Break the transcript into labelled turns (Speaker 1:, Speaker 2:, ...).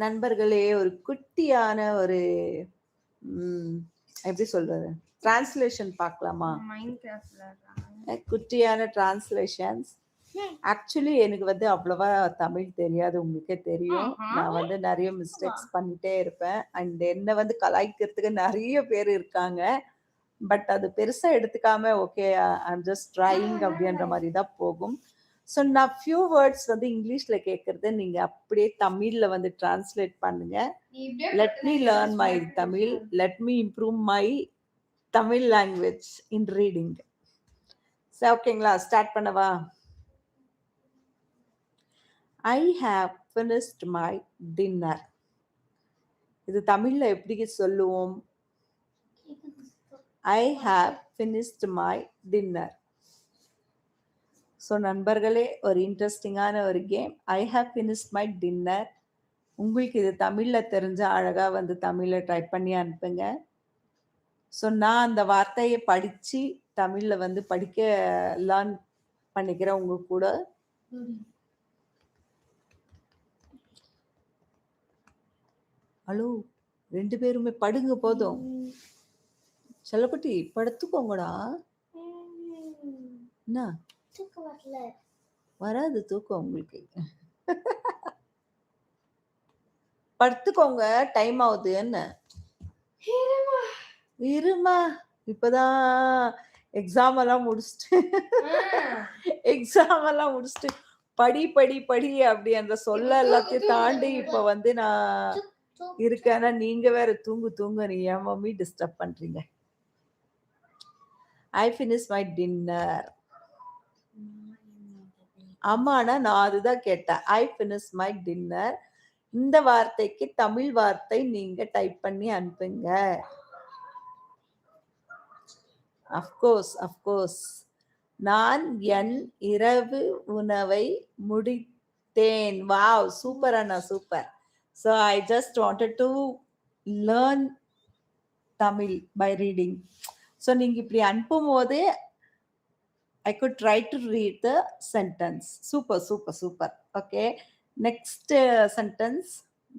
Speaker 1: நண்பர்களே, ஒரு குட்டியான ஒரு எப்படி சொல்றது? டிரான்ஸ்லேஷன் பார்க்கலாமா?
Speaker 2: மைண்ட் கிராஃப்ட்ல
Speaker 1: குட்டியான டிரான்ஸ்லேஷன்ஸ். ஆக்சுவலி எனக்கு வந்து அவ்வளவா தமிழ் தெரியாது. உங்களுக்கே தெரியும். நான் வந்து நெறைய மிஸ்டேக்ஸ் பண்ணிட்டே இருப்பேன். அண்ட் என்ன வந்து கலாய்க்கிறதுக்கு நெறைய பேர் இருக்காங்க. பட் அது பெருசா எடுத்துக்காம, okay I am just trying அப்படின்ற மாரி தான் போகும். ஸோ நான் ஃபியூ வேர்ட்ஸ் வந்து இங்கிலீஷ்ல கேட்கறத நீங்க அப்படியே தமிழ்ல வந்து டிரான்ஸ்லேட் பண்ணுங்க. Let me learn my Tamil. Let me improve my Tamil language in reading. சரி, ஓகேங்களா? ஸ்டார்ட் பண்ணவா? I have finished my dinner. இது தமிழ்ல எப்படி சொல்லுவோம்? I have finished my dinner. So நண்பர்களே, ஒரு இன்ட்ரெஸ்டிங்கான ஒரு game. I have finished my dinner. உங்களுக்கு இது தமிழ்ல தெரிஞ்சா அழகா வந்து தமிழ்ல டைப் பண்ணி அனுப்புங்க. ஸோ நான் அந்த வார்த்தையை படிச்சு தமிழ்ல வந்து படிக்க லேர்ன் பண்ணிக்கிறேன் உங்க கூட. ஹலோ, 2 பேருமே படுங்க போதும். செல்லக்குட்டி படுத்துக்கோங்கடா. என்ன வராது தூக்கம் உங்களுக்கு? படுத்துக்கோங்க, டைம் ஆகுது. என்ன இருமா, இப்பதான் எக்ஸாம் எல்லாம் முடிச்சுட்டு படி படி படி அப்படி அந்த சொல்ல எல்லாத்தையும் தாண்டி இப்ப வந்து நான் இருக்கேன்னா நீங்க வேற தூங்கு தூங்கு, நீ ஏன் மம்மி டிஸ்டர்ப் பண்றீங்க? I finish my dinner. ஆமாண்ணா, நான் அதுதான் கேட்டேன். I finish my dinner. இந்த வார்த்தைக்கு தமிழ் வார்த்தை நீங்க டைப் பண்ணி அனுப்புங்க. அஃப்கோர்ஸ். நான் என் இரவு உணவை முடித்தேன். வாவ், சூப்பர் அண்ணா, super. So I just wanted to learn Tamil by reading. So நீங்க இப்படி அனுப்பும் போது I could try to read the sentence. Super. Okay. Next sentence.